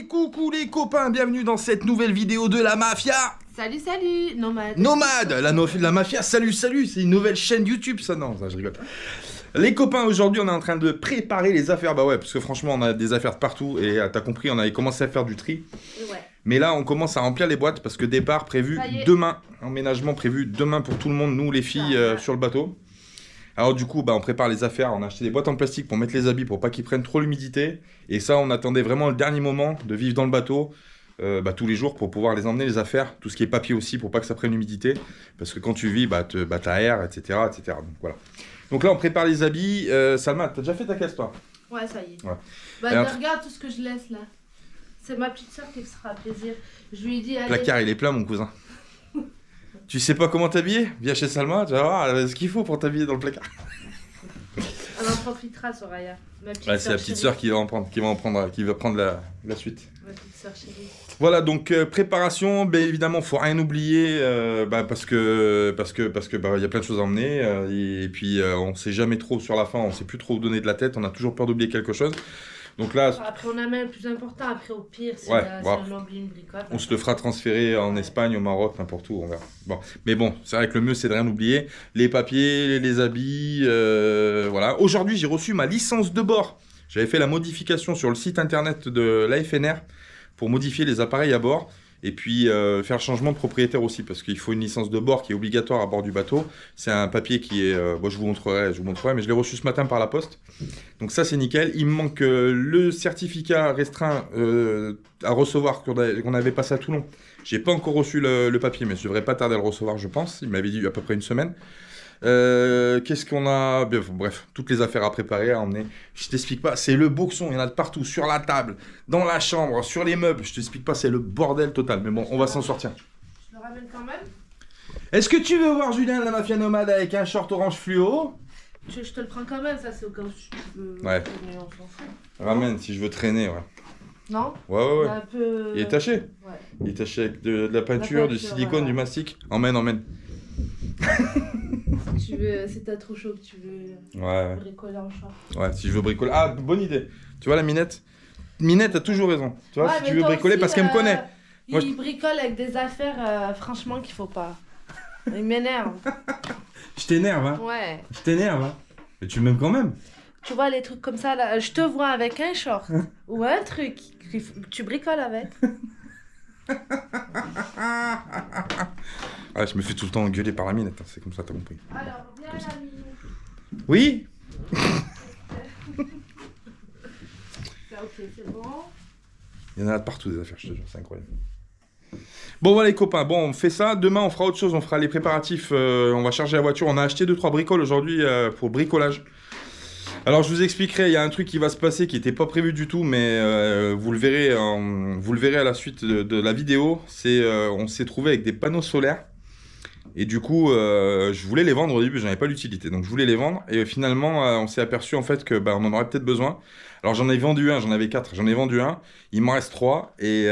Et coucou les copains, bienvenue dans cette nouvelle vidéo de la mafia. Salut, salut, Nomade. Nomade, la mafia, salut, c'est une nouvelle chaîne YouTube ça, non, ça je rigole. Les copains, aujourd'hui on est en train de préparer les affaires, bah ouais, parce que franchement on a des affaires de partout et t'as compris, on avait commencé à faire du tri. Ouais. Mais là on commence à remplir les boîtes parce que départ prévu demain, emménagement prévu demain pour tout le monde, nous les filles sur le bateau. Alors du coup, bah, on prépare les affaires, on a acheté des boîtes en plastique pour mettre les habits pour pas qu'ils prennent trop l'humidité. Et ça, on attendait vraiment le dernier moment de vivre dans le bateau tous les jours pour pouvoir les emmener les affaires. Tout ce qui est papier aussi pour pas que ça prenne l'humidité. Parce que quand tu vis, t'aères, etc., etc. Donc voilà. Donc là, on prépare les habits. Salma, t'as déjà fait ta caisse toi? Ouais, ça y est. Ouais. Bah regarde tout ce que je laisse là. C'est ma petite soeur qui me fera plaisir. Je lui ai dit, allez. Le placard, il est plein mon cousin. Tu sais pas comment t'habiller? Viens chez Salma, tu vas voir ce qu'il faut pour t'habiller dans le placard. Elle en profitera, Soraya. Ouais, c'est la petite sœur qui va prendre la suite. Ma petite sœur chérie. Voilà, donc préparation, bien évidemment, faut rien oublier parce que y a plein de choses à emmener et puis on sait jamais trop sur la fin, on sait plus trop où donner de la tête, on a toujours peur d'oublier quelque chose. Donc là, après on a même le plus important, après au pire, si on oublie une bricole. On se le fera transférer en Espagne, au Maroc, n'importe où, on verra. Bon. Mais bon, c'est vrai que le mieux c'est de rien oublier. Les papiers, les habits, voilà. Aujourd'hui j'ai reçu ma licence de bord. J'avais fait la modification sur le site internet de l'AFNR pour modifier les appareils à bord. Et puis faire le changement de propriétaire aussi, parce qu'il faut une licence de bord qui est obligatoire à bord du bateau. C'est un papier qui est... je vous montrerai, mais je l'ai reçu ce matin par la poste. Donc ça, c'est nickel. Il me manque le certificat restreint à recevoir qu'on avait passé à Toulon. J'ai pas encore reçu le papier, mais je devrais pas tarder à le recevoir, je pense. Il m'avait dit à peu près une semaine. Qu'est-ce qu'on a? Bref, toutes les affaires à préparer, à emmener. Je t'explique pas, c'est le boxon, il y en a de partout, sur la table, dans la chambre, sur les meubles. Je t'explique pas, c'est le bordel total. Mais bon, on va s'en sortir. Je le ramène quand même. Est-ce que tu veux voir Julien de la Mafia Nomade avec un short orange fluo? Je te le prends quand même, ça c'est au cas où tu veux. Ouais. On s'en fout. Ramène si je veux traîner, ouais. Non? Ouais. Un peu... Il est taché? Ouais. Il est taché avec de la peinture, du silicone, du mastic. Emmène. Si tu veux, si t'as trop chaud que tu veux bricoler en short. Ouais, si je veux bricoler. Ah, bonne idée. Tu vois la Minette? Minette a toujours raison. Tu vois, si tu veux bricoler aussi, parce qu'elle me connaît. Moi, il bricole avec des affaires, franchement, qu'il faut pas. Il m'énerve. Je t'énerve, hein? Ouais. Je t'énerve, hein? Mais tu m'aimes quand même. Tu vois, les trucs comme ça, là, je te vois avec un short ou un truc que tu bricoles avec. Ouais, je me fais tout le temps engueuler par la Minette, hein. C'est comme ça, t'as compris. Alors, viens la Minou. Oui. Ok, c'est bon. Il y en a de partout des affaires, je te jure, c'est incroyable. Bon voilà les copains, bon on fait ça, demain on fera autre chose, on fera les préparatifs, on va charger la voiture, on a acheté 2-3 bricoles aujourd'hui pour bricolage. Alors je vous expliquerai, il y a un truc qui va se passer qui n'était pas prévu du tout, mais vous le verrez à la suite de la vidéo, on s'est trouvé avec des panneaux solaires. Et du coup, je voulais les vendre au début, j'en avais pas l'utilité, donc je voulais les vendre. Et finalement, on s'est aperçu en fait que on en aurait peut-être besoin. Alors j'en ai vendu un, j'en avais 4, j'en ai vendu un. Il m'en reste 3 et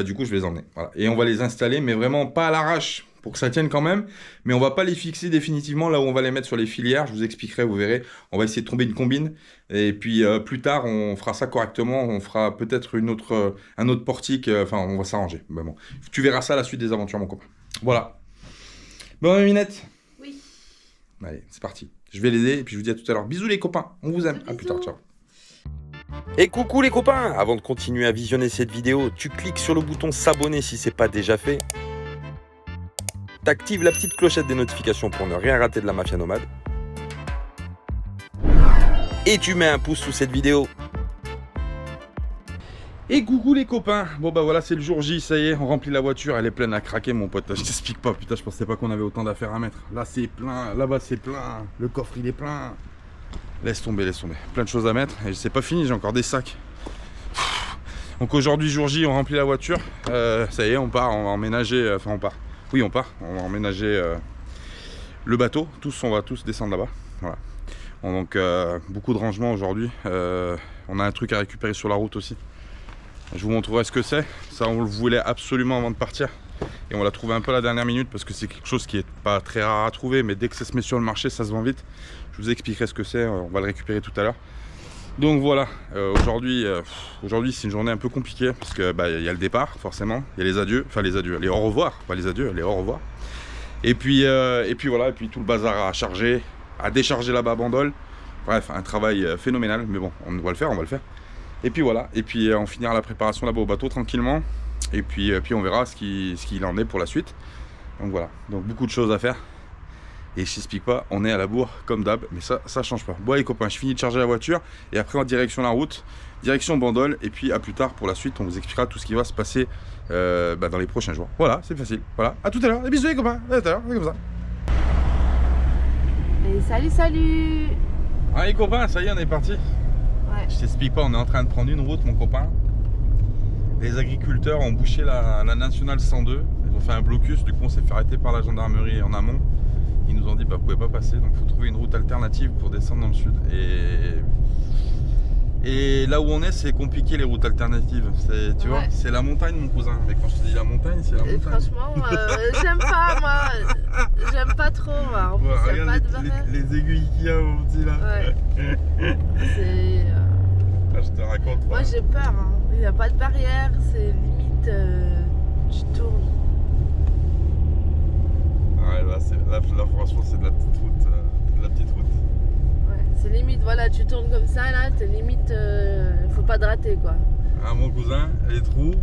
du coup je vais les emmener. Voilà. Et on va les installer, mais vraiment pas à l'arrache pour que ça tienne quand même. Mais on va pas les fixer définitivement là où on va les mettre sur les filières. Je vous expliquerai, vous verrez. On va essayer de trouver une combine. Et puis plus tard, on fera ça correctement. On fera peut-être un autre portique. Enfin, on va s'arranger. Mais bon, tu verras ça à la suite des aventures, mon copain. Voilà. Bon, Minette? Oui. Allez, c'est parti. Je vais l'aider et puis je vous dis à tout à l'heure. Bisous les copains, on vous aime. Bisous. À plus tard, ciao. Et coucou les copains! Avant de continuer à visionner cette vidéo, tu cliques sur le bouton s'abonner si c'est pas déjà fait. T'actives la petite clochette des notifications pour ne rien rater de la Mafia Nomade. Et tu mets un pouce sous cette vidéo. Et coucou les copains, bon bah voilà c'est le jour J, ça y est, on remplit la voiture, elle est pleine à craquer mon pote, je t'explique pas, putain je pensais pas qu'on avait autant d'affaires à mettre. Là c'est plein, là-bas c'est plein, le coffre il est plein. Laisse tomber, plein de choses à mettre, et c'est pas fini, j'ai encore des sacs. Donc aujourd'hui jour J, on remplit la voiture, ça y est on part, on va emménager, on va emménager le bateau, on va tous descendre là-bas, voilà. Donc beaucoup de rangements aujourd'hui, on a un truc à récupérer sur la route aussi. Je vous montrerai ce que c'est. Ça, on le voulait absolument avant de partir. Et on l'a trouvé un peu à la dernière minute parce que c'est quelque chose qui est pas très rare à trouver. Mais dès que ça se met sur le marché, ça se vend vite. Je vous expliquerai ce que c'est. On va le récupérer tout à l'heure. Donc voilà, aujourd'hui c'est une journée un peu compliquée parce que y a le départ forcément, il y a les adieux, les au revoir, pas les adieux, les au revoir. Et puis voilà, et puis tout le bazar à charger, à décharger là-bas à Bandol. Bref, un travail phénoménal, mais bon, on va le faire. Et puis voilà, et puis on finira la préparation là-bas au bateau tranquillement. Et puis on verra ce qu'il en est pour la suite. Donc voilà, donc beaucoup de choses à faire. Et je t'explique pas, on est à la bourre comme d'hab, mais ça change pas. Bon les copains, je finis de charger la voiture et après en direction la route, direction Bandol, et puis à plus tard pour la suite, on vous expliquera tout ce qui va se passer dans les prochains jours. Voilà, c'est facile. Voilà, à tout à l'heure, et bisous les copains, à tout à l'heure, c'est comme ça. Et salut. Allez les copains, ça y est, on est parti. Ouais. Je t'explique pas, on est en train de prendre une route mon copain. Les agriculteurs ont bouché la nationale 102, ils ont fait un blocus, du coup on s'est fait arrêter par la gendarmerie en amont. Ils nous ont dit vous pouvez pas passer, donc il faut trouver une route alternative pour descendre dans le sud. Et là où on est, c'est compliqué les routes alternatives. Tu vois, c'est la montagne mon cousin. Mais quand je te dis la montagne, c'est la montagne. Franchement, j'aime pas moi. J'aime pas trop. En plus, regarde pas de les aiguilles qu'il y a mon petit là. Ouais. C'est. Ah, je te raconte pas. Moi j'ai peur. Hein. Il n'y a pas de barrière, c'est limite. Tu tournes. Ouais, là franchement, c'est de la petite route. Ouais, c'est limite, voilà, tu tournes comme ça, là, t'es limite. Faut pas te rater, quoi. Ah, mon cousin, les trous.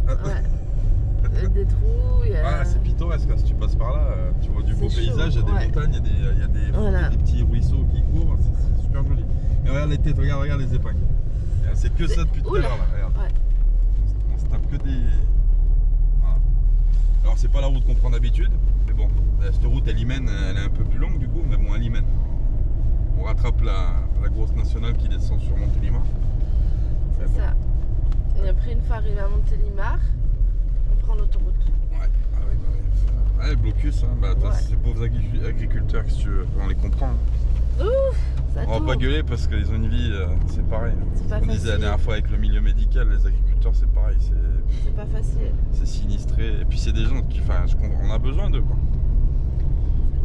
Ouais. Des trous, il y a. Ah, c'est pittoresque, hein, si tu passes par là, tu vois du beau paysage, il y a des montagnes, il y a des petits ruisseaux qui courent, c'est super joli. Et regarde les têtes, regarde les épingles. C'est que ça depuis tout à l'heure, là, regarde. Ouais. On se tape que des. Voilà. Alors, c'est pas la route qu'on prend d'habitude, mais bon, cette route elle est un peu plus longue du coup, mais bon, elle y mène. On rattrape la grosse nationale qui descend sur Montélimar. C'est ça. Et après, une fois arrivé à Montélimar, on prend l'autoroute. Ouais, ouais, blocus, hein. Ces pauvres agriculteurs, si tu veux, on les comprend. Hein. Ouf, ça on va pas gueuler parce qu'ils ont une vie, c'est pareil. C'est pas on facile. disait la dernière fois avec le milieu médical, les agriculteurs c'est pareil. C'est pas facile. C'est sinistré. Et puis c'est des gens qui, on a besoin d'eux quoi.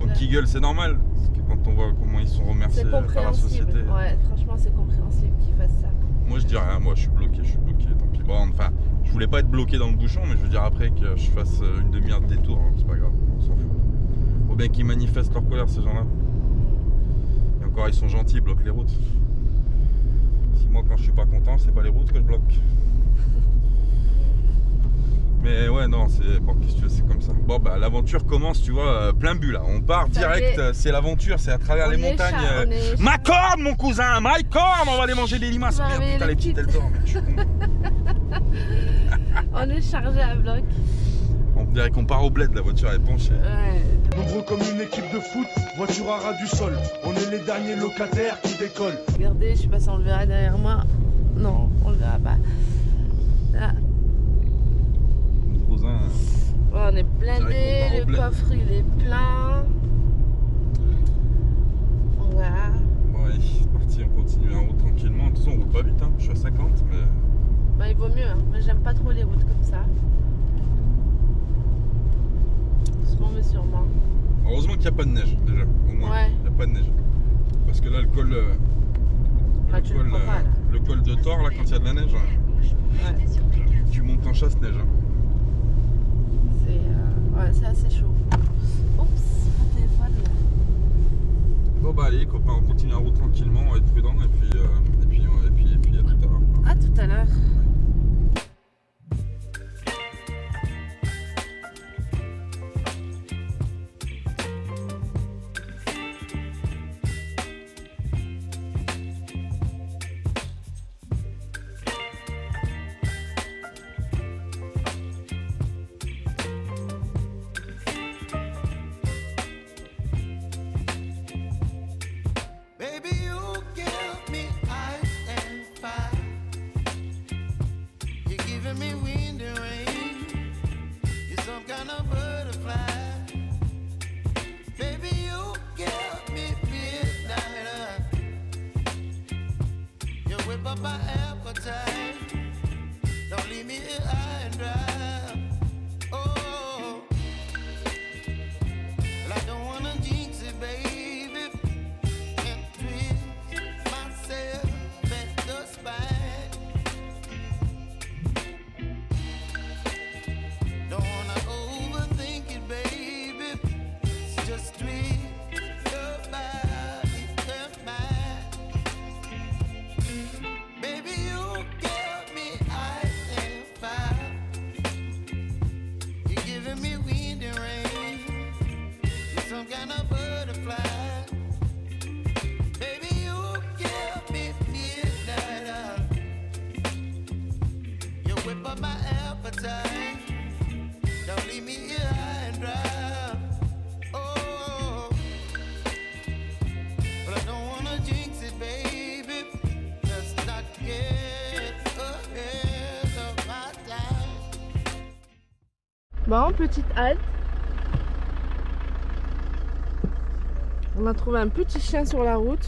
Donc qui gueulent, c'est normal. Parce que quand on voit comment ils sont remerciés par la société. Ouais, franchement c'est compréhensible qu'ils fassent ça. Moi je dis rien, moi je suis bloqué, tant pis. Bon, enfin, je voulais pas être bloqué dans le bouchon, mais je veux dire après que je fasse une demi-heure de détour, hein, c'est pas grave, on s'en fout. Faut bien qu'ils manifestent leur colère ces gens-là. Et encore ils sont gentils, ils bloquent les routes. Si moi quand je suis pas content, c'est pas les routes que je bloque. Mais ouais, non, c'est bon, qu'est-ce que tu veux, c'est comme ça. Bon, l'aventure commence, tu vois, plein but là. On part direct, c'est l'aventure, c'est à travers les montagnes. Ma corne, mon cousin, my corne, on va aller manger des limaces. Merde, putain, les petites, elles dorment, je suis con. On est chargé à bloc. On dirait qu'on part au bled, la voiture est penchée. Ouais. Nombreux comme une équipe de foot, voiture à ras du sol. On est les derniers locataires qui décollent. Regardez, je sais pas si on le verra derrière moi. Non, on le verra pas. Là. Ouais, on est blindé, le coffre il est plein. Voilà. Ouais, c'est parti, on continue en route tranquillement. De toute façon, on roule pas vite, hein. Je suis à 50, mais. Il vaut mieux, hein. Moi j'aime pas trop les routes comme ça. Doucement mais sûrement. Heureusement qu'il n'y a pas de neige déjà, au moins. Ouais. Il n'y a pas de neige. Parce que là, le col. Le col de Thor, là, quand il y a de la neige, tu montes en chasse-neige. Hein. C'est assez chaud. Oups, mon téléphone. Bon allez copains, on continue la route tranquillement, on va être prudent et puis à tout à l'heure. À tout à l'heure. Bon, petite halte. On a trouvé un petit chien sur la route.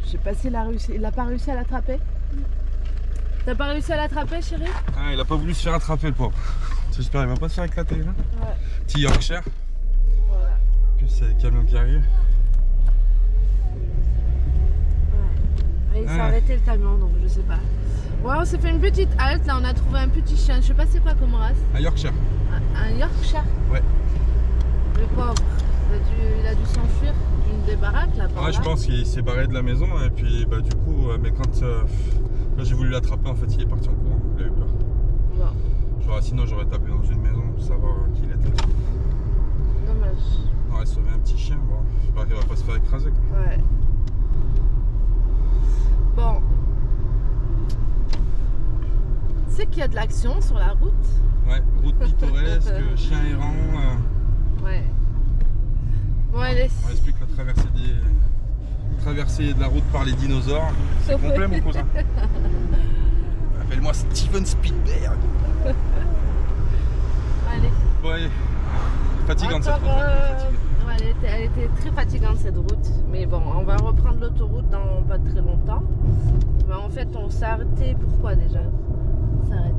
Je sais pas s'il a réussi. Il a pas réussi à l'attraper. T'as pas réussi à l'attraper, chérie? Ah, il a pas voulu se faire attraper le pauvre. J'espère qu'il va pas se faire éclater là. Ouais. Petit Yorkshire. Voilà. Que c'est le camion qui arrive. Ouais. Et il s'est arrêté le camion, donc je sais pas. Ouais, on s'est fait une petite halte. Là, on a trouvé un petit chien. Je sais pas c'est quoi comme race. Un Yorkshire. Un Yorkshire. Ouais. Le pauvre. Il a dû s'enfuir d'une des baraques là. Ouais, je pense qu'il s'est barré de la maison et puis bah du coup, mais quand j'ai voulu l'attraper, en fait, il est parti en courant. Il a eu peur. Bon. Genre, sinon, j'aurais tapé dans une maison pour savoir qui il était. Dommage. On aurait sauvé un petit chien. Bon, j'espère qu'il va pas se faire écraser. Quoi. Ouais. Bon. C'est qu'il y a de l'action sur la route. Ouais, route pittoresque, chien errant. Ouais. Bon, allez. On explique la traversée de la route par les dinosaures. C'est complet, mon cousin. Appelle-moi Steven Spielberg. Allez. Bon, allez. Fatigante cette route. Ouais, elle était très fatigante cette route. Mais bon, on va reprendre l'autoroute dans pas très longtemps. Mais en fait, on s'est arrêté. Pourquoi déjà? On s'arrête.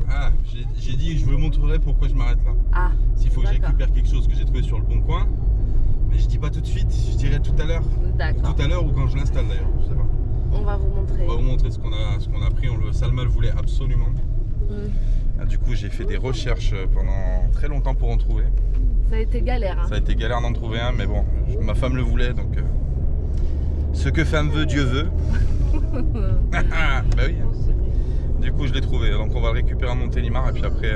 Ah, j'ai dit que je vous montrerai pourquoi je m'arrête là. Ah. S'il faut que je récupère quelque chose que j'ai trouvé sur le bon coin. Mais je dis pas tout de suite, je dirai tout à l'heure. D'accord. Tout à l'heure ou quand je l'installe d'ailleurs, je sais pas. On va vous montrer. On va vous montrer ce qu'on a pris. Salma le voulait absolument. Ah, du coup, j'ai fait des recherches pendant très longtemps pour en trouver. Ça a été galère. Hein. Ça a été galère d'en trouver un, mais bon, ma femme le voulait, donc ce que femme veut, Dieu veut. Bah oui. Du coup, je l'ai trouvé, donc on va le récupérer à Montélimar et puis après,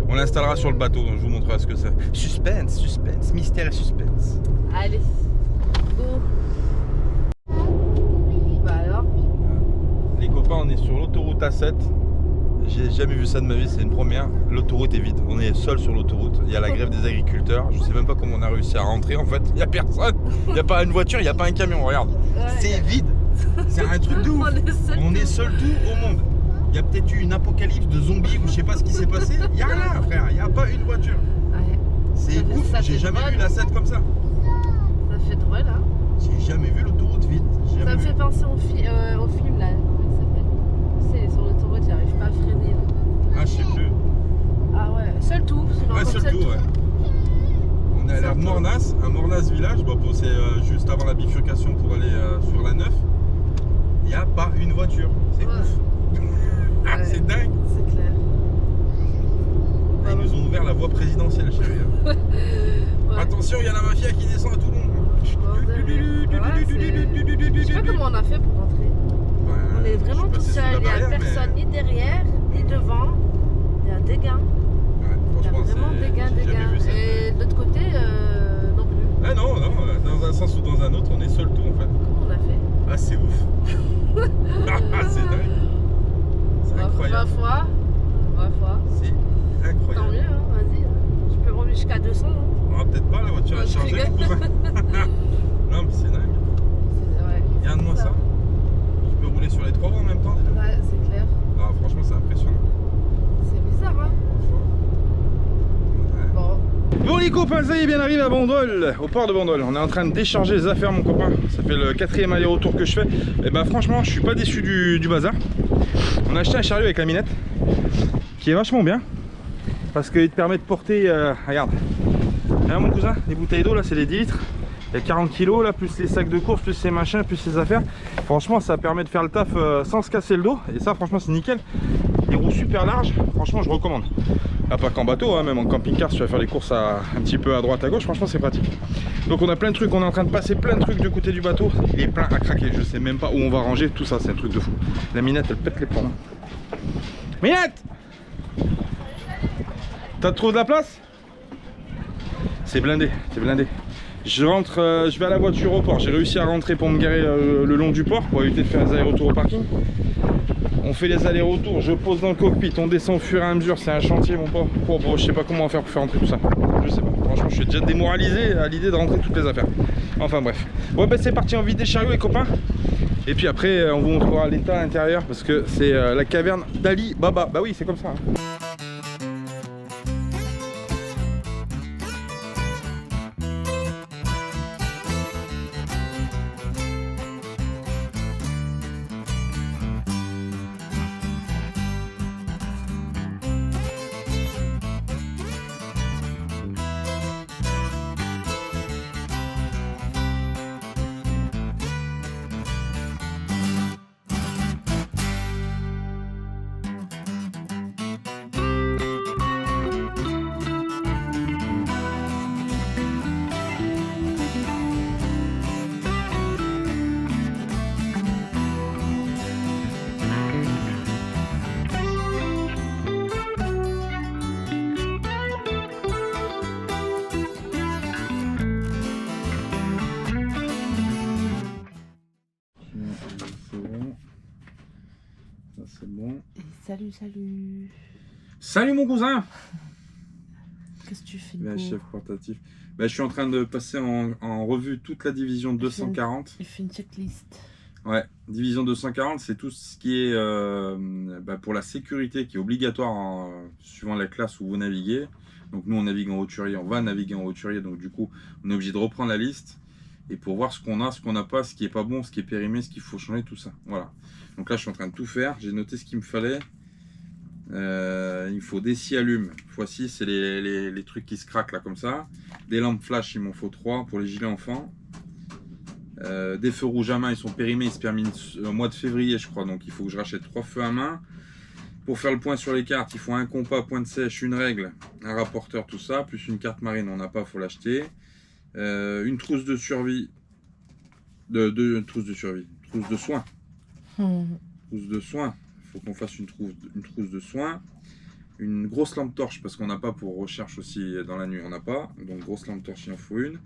on l'installera sur le bateau. Donc je vous montrerai ce que c'est. Suspense, suspense, mystère et suspense. Allez, go. Bah alors. Les copains, on est sur l'autoroute A7. J'ai jamais vu ça de ma vie, c'est une première. L'autoroute est vide, on est seul sur l'autoroute. Il y a la grève des agriculteurs. Je sais même pas comment on a réussi à rentrer en fait. Il y a personne. Il n'y a pas une voiture, il n'y a pas un camion. Regarde, c'est vide. C'est un truc de ouf. On est seul tout au monde. Il y a peut-être eu une apocalypse de zombies ou je sais pas ce qui s'est passé. Il n'y a rien, frère. Il n'y a pas une voiture. Ouais. C'est ouf. J'ai jamais vu la 7 comme ça. Ça fait drôle, hein. J'ai jamais vu l'autoroute vide. Ça me fait penser au film là. Comment il s'appelle? C'est sur l'autoroute, il n'arrive pas à freiner. Là. Ah, je sais plus. Ah ouais, seul tout. Ouais, seul tout, ouais. On est allé à Mornas, village. Bon, c'est juste avant la bifurcation pour aller sur la 9. Il n'y a pas une voiture. C'est ouf. Ouais. C'est dingue. C'est clair. Ils nous ont ouvert la voie présidentielle, chérie. Ouais. Attention, il y a la mafia qui descend à tout le monde. Je sais pas comment on a fait pour rentrer. On est vraiment tout seul. Il n'y a personne ni derrière, ni devant. Il y a des gains. Il y a vraiment des gains. Et de l'autre côté, non plus. Ah non, dans un sens ou dans un autre, on est seul tout en fait. Comment on a fait? Ah, c'est ouf. Ah, c'est dingue. C'est incroyable. Ma foi. C'est incroyable. Tant mieux, hein, vas-y. Je peux rouler jusqu'à 200. Hein. Ah, peut-être pas, la voiture est chargée, mon cousin. Non, mais c'est dingue. Ouais, regarde-moi ça. Je peux rouler sur les 3 voies en même temps. Déjà. Ouais, c'est clair. Non, franchement, c'est impressionnant. C'est bizarre, hein. Ouais. Bon les copains, ça y est, bien arrivé à Bandol, au port de Bandol. On est en train de décharger les affaires, mon copain. Ça fait le 4e aller-retour que je fais. Et bah franchement, je suis pas déçu du bazar. On a acheté un chariot avec la minette qui est vachement bien parce qu'il te permet de porter, regarde mon cousin, les bouteilles d'eau là, c'est les 10 litres. Il y a 40 kg là, plus les sacs de course, plus ces machins, plus ces affaires. Franchement, ça permet de faire le taf sans se casser le dos. Et ça, franchement, c'est nickel. Les roues super larges, franchement, je recommande. Ah, pas qu'en bateau, hein, même en camping-car, si tu vas faire les courses un petit peu à droite, à gauche, franchement, c'est pratique. Donc, on a plein de trucs, on est en train de passer plein de trucs du côté du bateau. Il est plein à craquer, je sais même pas où on va ranger. Tout ça, c'est un truc de fou. La minette, elle pète les plombs. Minette! T'as trop de la place? C'est blindé, c'est blindé. Je rentre, je vais à la voiture au port. J'ai réussi à rentrer pour me garer le long du port pour éviter de faire les allers-retours au parking. On fait les allers-retours, je pose dans le cockpit, on descend au fur et à mesure. C'est un chantier, mon pote. Oh, bon, je sais pas comment on va faire pour faire rentrer tout ça. Je sais pas. Franchement, je suis déjà démoralisé à l'idée de rentrer toutes les affaires. Enfin bref. Bon, ben c'est parti, on vide des chariots, les copains. Et puis après, on vous montrera l'état intérieur parce que c'est la caverne d'Ali Baba. Bah oui, c'est comme ça. Hein. C'est bon. Et salut, salut. Salut mon cousin. Qu'est-ce que tu fais chef portatif. Je suis en train de passer en revue toute la division 240. Il fait une checklist. Ouais, division 240, c'est tout ce qui est pour la sécurité qui est obligatoire suivant la classe où vous naviguez. Donc nous on navigue en roturier, on va naviguer en roturier, donc du coup on est obligé de reprendre la liste et pour voir ce qu'on a, ce qu'on n'a pas, ce qui est pas bon, ce qui est périmé, ce qu'il faut changer, tout ça. Voilà. Donc là je suis en train de tout faire, j'ai noté ce qu'il me fallait. Il faut des scies allumes, x6 c'est les trucs qui se craquent là comme ça. Des lampes flash, il m'en faut 3 pour les gilets enfants. Des feux rouges à main, ils sont périmés, ils se terminent au mois de février je crois, donc il faut que je rachète 3 feux à main. Pour faire le point sur les cartes, il faut un compas, point de sèche, une règle, un rapporteur, tout ça, plus une carte marine, on n'a pas, il faut l'acheter. Une trousse de survie, trousse de soins. Trousse de soins, il faut qu'on fasse une trousse de soins. Une grosse lampe torche, parce qu'on n'a pas pour recherche aussi dans la nuit, on n'a pas. Donc grosse lampe torche, il en faut une.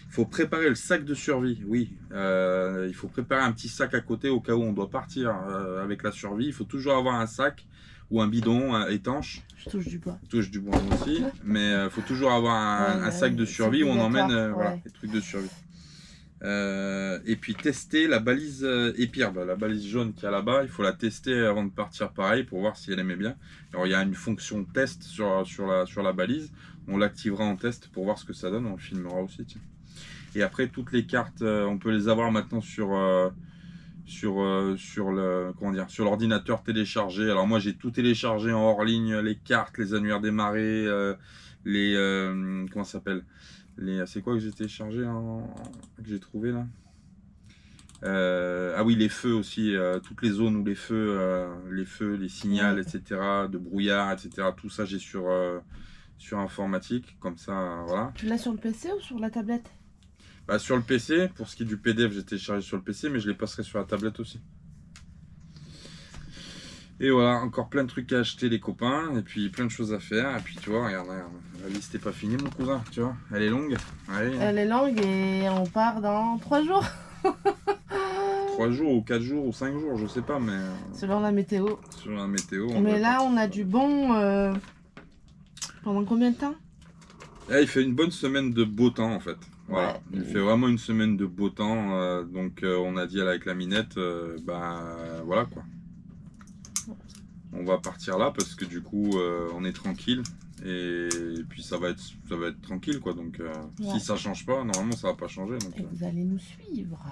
Il faut préparer le sac de survie, oui. Il faut préparer un petit sac à côté au cas où on doit partir avec la survie. Il faut toujours avoir un sac ou un bidon étanche. Je touche du bois. Je touche du bois moi aussi. Mais il faut toujours avoir un sac de survie où on emmène voilà, les trucs de survie. Et puis tester la balise épirbe, la balise jaune qu'il y a là-bas, il faut la tester avant de partir pareil pour voir si elle aimait bien. Alors il y a une fonction test sur la balise, on l'activera en test pour voir ce que ça donne, on le filmera aussi. Tiens. Et après toutes les cartes, on peut les avoir maintenant sur l'ordinateur téléchargé. Alors moi j'ai tout téléchargé en hors ligne, les cartes, les annuaires des marées, comment ça s'appelle, c'est quoi que j'ai téléchargé que j'ai trouvé là, ah oui, les feux aussi, toutes les zones où les feux, les signals, etc., de brouillard, etc., tout ça j'ai sur informatique, comme ça, voilà. Tu l'as sur le PC ou sur la tablette? Sur le PC, pour ce qui est du PDF, j'ai téléchargé sur le PC, mais je les passerai sur la tablette aussi. Et voilà, encore plein de trucs à acheter les copains, et puis plein de choses à faire, et puis tu vois, regarde, la liste n'est pas finie mon cousin, tu vois, elle est longue. Allez. Elle est longue et on part dans 3 jours. 3 jours ou 4 jours ou 5 jours, je sais pas, mais... Selon la météo. Selon la météo. Mais là, on a du bon... Pendant combien de temps? Là, il fait une bonne semaine de beau temps en fait. Voilà, ouais. Il fait vraiment une semaine de beau temps, donc on a dit avec la minette, voilà quoi. On va partir là parce que du coup on est tranquille et puis ça va être tranquille quoi, donc si ça change pas, normalement ça va pas changer. Donc, et vous allez nous suivre.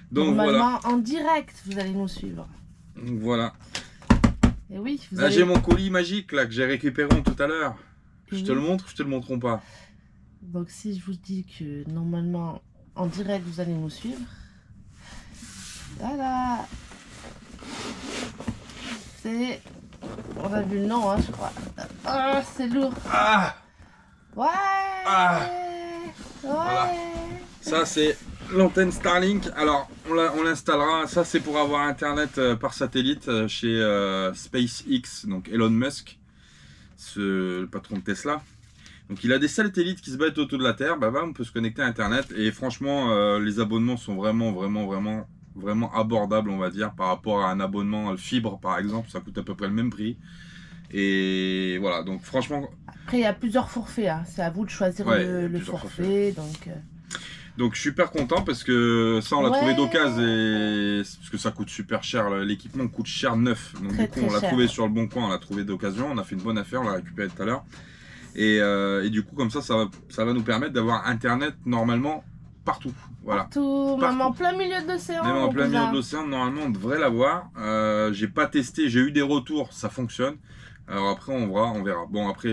Donc normalement voilà. En direct vous allez nous suivre. Donc voilà. Et oui, là j'ai mon colis magique là que j'ai récupéré tout à l'heure. Je te le montre, je te le montre pas. Donc si je vous dis que normalement en direct vous allez nous suivre, voilà, c'est, on a vu le nom hein, je crois. Ah, c'est lourd. Ah ouais. Ah ouais. Voilà. Ça c'est l'antenne Starlink. Alors on l'installera. Ça c'est pour avoir internet par satellite chez SpaceX, donc Elon Musk, le patron de Tesla. Donc il a des satellites qui se battent autour de la Terre, on peut se connecter à Internet et franchement les abonnements sont vraiment abordables on va dire par rapport à un abonnement fibre par exemple, ça coûte à peu près le même prix. Et voilà, donc franchement... Après il y a plusieurs forfaits, hein. C'est à vous de choisir le forfait. Donc, Donc je suis super content parce que ça on l'a trouvé d'occasion et parce que ça coûte super cher, l'équipement coûte cher neuf. Donc du coup on l'a trouvé sur le bon coin, on l'a trouvé d'occasion, on a fait une bonne affaire, on l'a récupéré tout à l'heure. Et du coup comme ça va nous permettre d'avoir internet normalement partout. Voilà. Partout. Même en plein milieu de l'océan. Même en plein milieu de l'océan, normalement on devrait l'avoir. J'ai pas testé, j'ai eu des retours, ça fonctionne. Alors après on verra. Bon après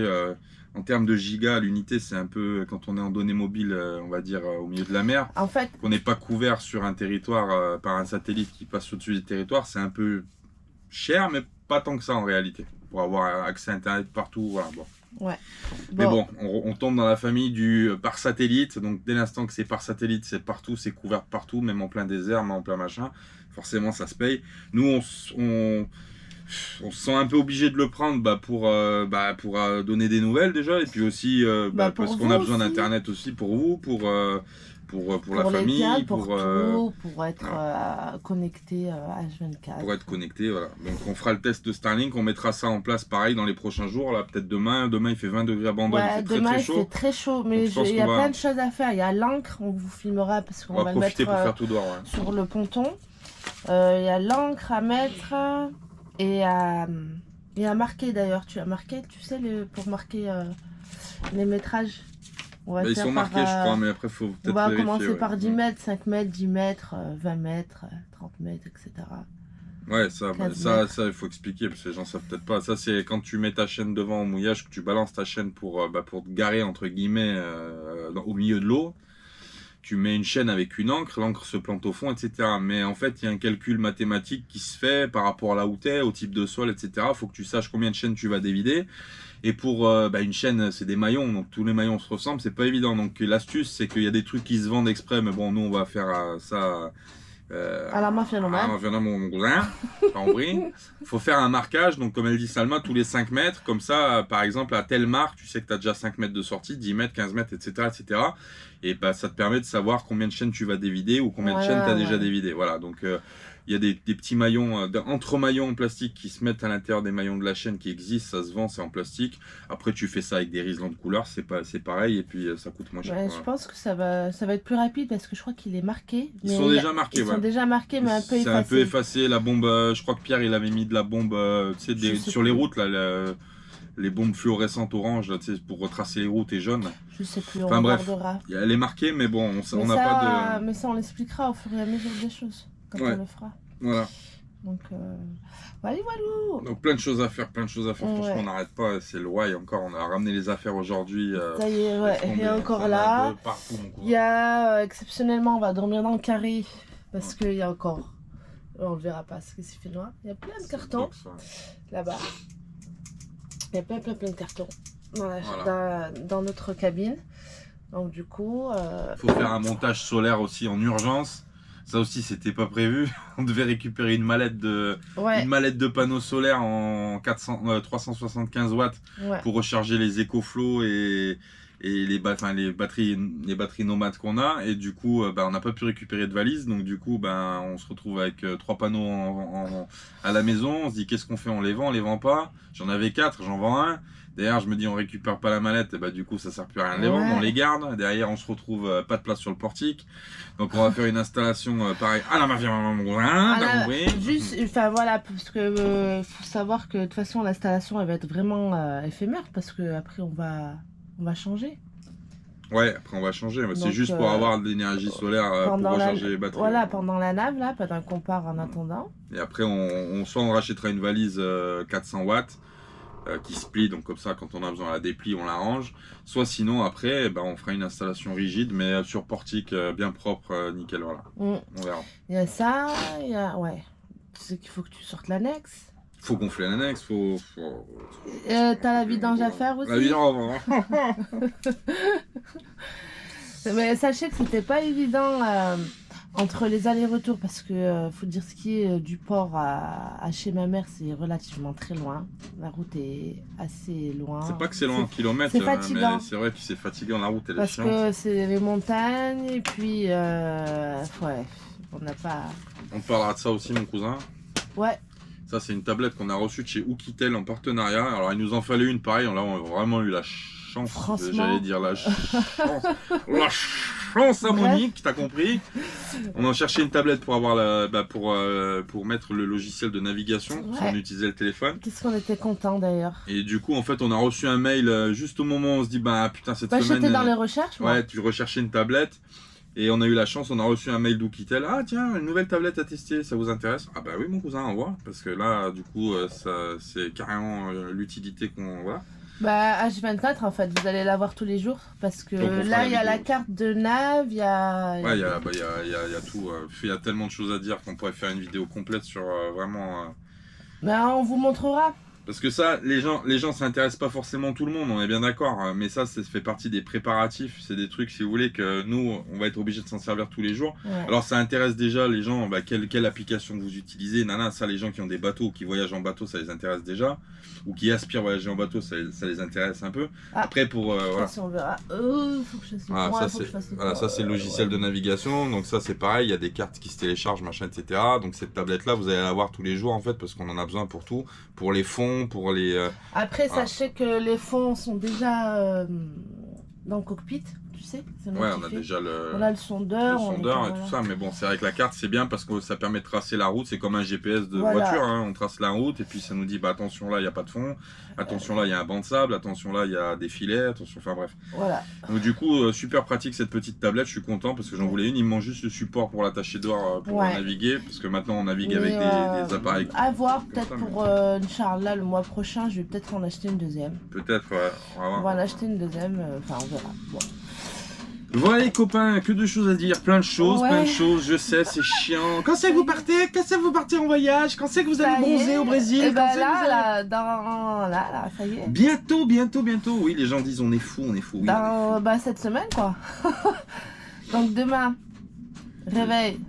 en termes de gigas, l'unité c'est un peu, quand on est en données mobiles, on va dire au milieu de la mer, en fait, qu'on n'est pas couvert sur un territoire par un satellite qui passe au-dessus du territoire, c'est un peu cher, mais pas tant que ça en réalité, pour avoir accès à internet partout, voilà. Bon. Ouais. Mais bon, on tombe dans la famille du par satellite, donc dès l'instant que c'est par satellite, c'est partout, c'est couvert partout, même en plein désert, même en plein machin, forcément ça se paye. Nous on se sent un peu obligé de le prendre pour donner des nouvelles déjà, et puis aussi parce qu'on a besoin d'internet aussi pour vous, pour la famille, gars, pour être connecté H24. Pour être connecté, voilà. Donc on fera le test de Starlink, on mettra ça en place pareil dans les prochains jours, là peut-être demain il fait 20 degrés à Bandol, il fait très chaud. Très chaud, mais il y a plein de choses à faire. Il y a l'ancre, on vous filmera parce qu'on va le mettre pour faire tout dehors, sur le ponton. Il y a l'ancre à mettre. Et à marquer d'ailleurs, tu as marqué, tu sais, pour marquer les métrages. Ils sont marqués, je crois, mais après, il faut peut-être on va vérifier, commencer par 10 mètres, 5 mètres, 10 mètres, 20 mètres, 30 mètres, etc. Ouais, ça, il faut expliquer, parce que les gens ne savent peut-être pas. Ça, c'est quand tu mets ta chaîne devant au mouillage, que tu balances ta chaîne pour te garer, entre guillemets, au milieu de l'eau. Tu mets une chaîne avec une ancre, l'encre se plante au fond, etc. Mais en fait, il y a un calcul mathématique qui se fait par rapport à là où tu es, au type de sol, etc. Il faut que tu saches combien de chaînes tu vas dévider. Et pour une chaîne, c'est des maillons, donc tous les maillons se ressemblent, c'est pas évident. Donc l'astuce, c'est qu'il y a des trucs qui se vendent exprès, mais bon, nous, on va faire ça... à la mafia nomade. Mon cousin, il faut faire un marquage, donc comme elle dit Salma, tous les 5 mètres, comme ça, par exemple, à telle marque, tu sais que tu as déjà 5 mètres de sortie, 10 mètres, 15 mètres, etc. etc. Et ça te permet de savoir combien de chaînes tu vas dévider ou combien de chaînes tu as déjà dévidé. Voilà, donc il y a des petits maillons, entre maillons en plastique qui se mettent à l'intérieur des maillons de la chaîne qui existent, ça se vend, c'est en plastique. Après, tu fais ça avec des riselants de couleur, c'est pareil, et puis ça coûte moins cher. Ouais, je pense que ça va être plus rapide parce que je crois qu'il est marqué. Ils sont déjà marqués, Ils sont déjà marqués, mais un peu effacés. C'est un peu effacé, la bombe, je crois que Pierre, il avait mis de la bombe, tu sais, sur les routes, là, les bombes fluorescentes orange, là, tu sais, pour retracer les routes et jaunes. Je sais plus, on regardera. Elle est marquée, mais bon, on n'a pas de... Mais ça, on l'expliquera au fur et à mesure des choses, quand on le fera. Voilà. Donc, voilà. Donc plein de choses à faire. Franchement, on n'arrête pas. C'est le why encore. On a ramené les affaires aujourd'hui. Ça y est, et encore là. Il y a, exceptionnellement, on va dormir dans le carré. Parce qu'il y a encore... On le verra pas parce que c'est fait noir. Il y a plein de cartons là-bas. Il y a plein de cartons dans notre cabine. Donc du coup... faut faire un montage solaire aussi en urgence. Ça aussi, c'était pas prévu. On devait récupérer une mallette de panneaux solaires en 375 watts pour recharger les EcoFlow et les batteries nomades qu'on a. Et du coup, on n'a pas pu récupérer de valise. Donc du coup, on se retrouve avec 3 panneaux à la maison. On se dit, qu'est-ce qu'on fait? On les vend pas. J'en avais 4, j'en vends un. Derrière, je me dis, on récupère pas la mallette, et du coup, ça sert plus à rien de les vendre, on les garde. Derrière, on se retrouve pas de place sur le portique. Donc, on va faire une installation pareil. Ah non, juste, enfin voilà, parce que faut savoir que de toute façon, l'installation, elle va être vraiment éphémère parce que après, on va changer. Ouais, après, on va changer. C'est juste pour avoir de l'énergie solaire pour recharger les batteries. Voilà, pendant la nave, là, pendant qu'on part en attendant. Et après, soit on rachètera une valise 400 watts. Qui se plie, donc comme ça quand on a besoin de la déplie on la range, soit sinon après on fera une installation rigide mais sur portique bien propre, nickel, voilà. On verra. Il y a ça, il y a... tu sais qu'il faut que tu sortes l'annexe. Faut gonfler l'annexe, faut... T'as la vidange à faire aussi. La vidange. Mais sachez que c'était pas évident entre les allers-retours parce que faut dire ce qui est du port à chez ma mère, c'est relativement très loin. La route est assez loin. C'est pas que c'est loin en kilomètres, mais c'est vrai que c'est fatigant, la route elle est chiante. Parce que c'est les montagnes et puis on n'a pas... On parlera de ça aussi mon cousin. Ouais. Ça c'est une tablette qu'on a reçue de chez Oukitel en partenariat. Alors il nous en fallait une pareil, là on a vraiment eu la chance, j'allais dire la chance. La chance. chance harmonique, t'as compris. On en cherchait une tablette pour avoir pour mettre le logiciel de navigation, si on utilisait le téléphone. Qu'est-ce qu'on était content d'ailleurs. Et du coup, en fait, on a reçu un mail juste au moment où on se dit, bah putain, cette semaine... J'étais dans les recherches, moi. Ouais, tu recherchais une tablette. Et on a eu la chance, on a reçu un mail d'Oukitel. Ah tiens, une nouvelle tablette à tester, ça vous intéresse? Ah bah oui mon cousin, envoie. Parce que là, du coup, c'est carrément l'utilité qu'on... Voilà. Bah H24 en fait, vous allez l'avoir tous les jours. Parce que là, il y a la carte de nav, il y a... Ouais, il y a tout. Il y a tellement de choses à dire qu'on pourrait faire une vidéo complète sur vraiment... Bah on vous montrera. Parce que ça, les gens s'intéressent pas forcément tout le monde, on est bien d'accord, mais ça fait partie des préparatifs, c'est des trucs, si vous voulez, que nous, on va être obligé de s'en servir tous les jours. Ouais. Alors ça intéresse déjà les gens, quelle application vous utilisez, ça les gens qui ont des bateaux, qui voyagent en bateau, ça les intéresse déjà, ou qui aspirent voyager en bateau, ça les intéresse un peu. Après pour... voilà. On verra. Faut que je fasse ça c'est le logiciel de navigation, donc ça c'est pareil, il y a des cartes qui se téléchargent, machin, etc. Donc cette tablette là, vous allez l'avoir tous les jours en fait, parce qu'on en a besoin pour tout, pour les fonds, pour les... Après, sachez que les fonds sont déjà dans le cockpit, tu sais. Ouais, on a déjà on a le sondeur. Et tout ça, mais bon, c'est vrai que la carte, c'est bien parce que ça permet de tracer la route. C'est comme un GPS de voiture, hein. On trace la route et puis ça nous dit, bah attention là, il n'y a pas de fond. Attention là, il y a un banc de sable. Attention là, il y a des filets. Attention, enfin bref. Voilà. Donc du coup, super pratique cette petite tablette. Je suis content parce que j'en voulais une. Il me manque juste le support pour l'attacher dehors pour naviguer. Parce que maintenant, on navigue avec des appareils. À voir, peut-être pour Inch'Allah, le mois prochain, je vais peut-être en acheter une deuxième. Peut-être, ouais. On va en acheter une deuxième. Enfin, on verra. Bon. Voilà les copains, que de choses à dire, plein de choses, je sais, c'est chiant. Quand c'est que vous partez? Quand c'est que vous partez en voyage? Quand c'est que vous allez bronzer au Brésil? Et bah là, ça y est. Bientôt, oui, les gens disent on est fou, oui. Cette semaine quoi. Donc demain, réveil.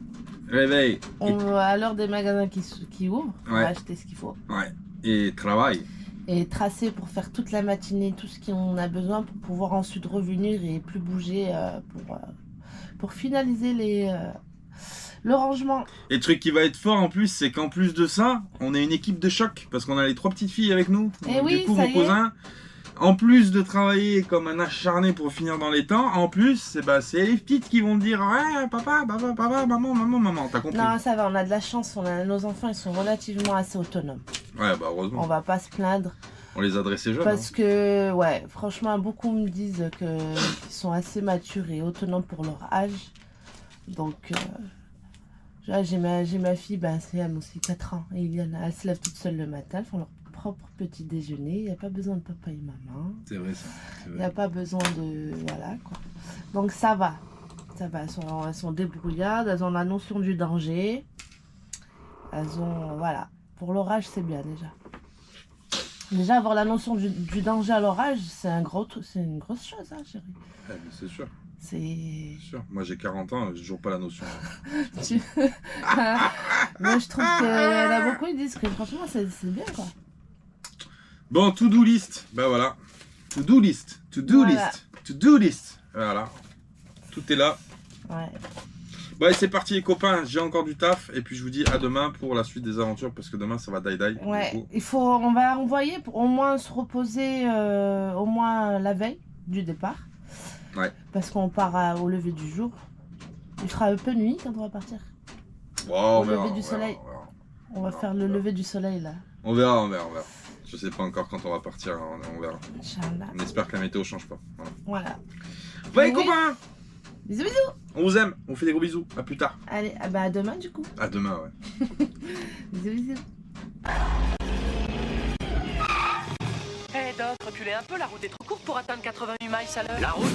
On va à l'heure des magasins qui ouvrent, on va acheter ce qu'il faut. Ouais, et travail. Et tracer pour faire toute la matinée tout ce qu'on a besoin pour pouvoir ensuite revenir et plus bouger pour finaliser le rangement. Et le truc qui va être fort en plus, c'est qu'en plus de ça, on est une équipe de choc parce qu'on a les 3 petites filles avec nous. Et oui, mon cousin, en plus de travailler comme un acharné pour finir dans les temps, en plus, c'est les petites qui vont dire ouais, papa, maman, t'as compris? Non, ça va, on a de la chance, nos enfants ils sont relativement assez autonomes. Ouais, bah heureusement. On va pas se plaindre. On les a dressés jeunes. Parce que, ouais, franchement, beaucoup me disent qu'ils sont assez matures et autonomes pour leur âge. Donc, j'ai ma fille, c'est elle aussi, 4 ans. Et Iliana, elle se lève toute seule le matin, elles font leur propre petit déjeuner. Il n'y a pas besoin de papa et maman. C'est vrai ça. Il n'y a pas besoin de... Voilà, quoi. Donc, ça va. Ça va, elles sont débrouillardes, elles ont la notion du danger. Elles ont... Voilà. Pour l'orage, c'est bien déjà. Déjà, avoir la notion du danger à l'orage, c'est une grosse chose, hein, chérie. Ouais, mais c'est sûr. C'est sûr. Moi, j'ai 40 ans, j'ai toujours pas la notion. Moi, je trouve qu'il y en a beaucoup qui disent que franchement, c'est bien, quoi. Bon, to-do list. Ben voilà. To-do list. To-do list. Voilà. Tout est là. Ouais. Bon, c'est parti les copains, j'ai encore du taf et puis je vous dis à demain pour la suite des aventures parce que demain ça va die. Ouais, on va envoyer pour au moins se reposer au moins la veille du départ. Ouais. Parce qu'on part au lever du jour. Il fera un peu nuit quand on va partir. Wow, au lever du soleil. On va faire le lever du soleil là. On verra. Je sais pas encore quand on va partir, on verra. Inch'Allah. On espère que la météo change pas. Voilà. Ouais les copains. Bisous. On vous aime, on fait des gros bisous. À plus tard. Allez, à demain du coup. À demain, ouais. Bisous. Hé Doc, reculez un peu, la route est trop courte pour atteindre 88 miles à l'heure. La route?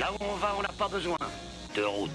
Là où on va, on n'a pas besoin de route.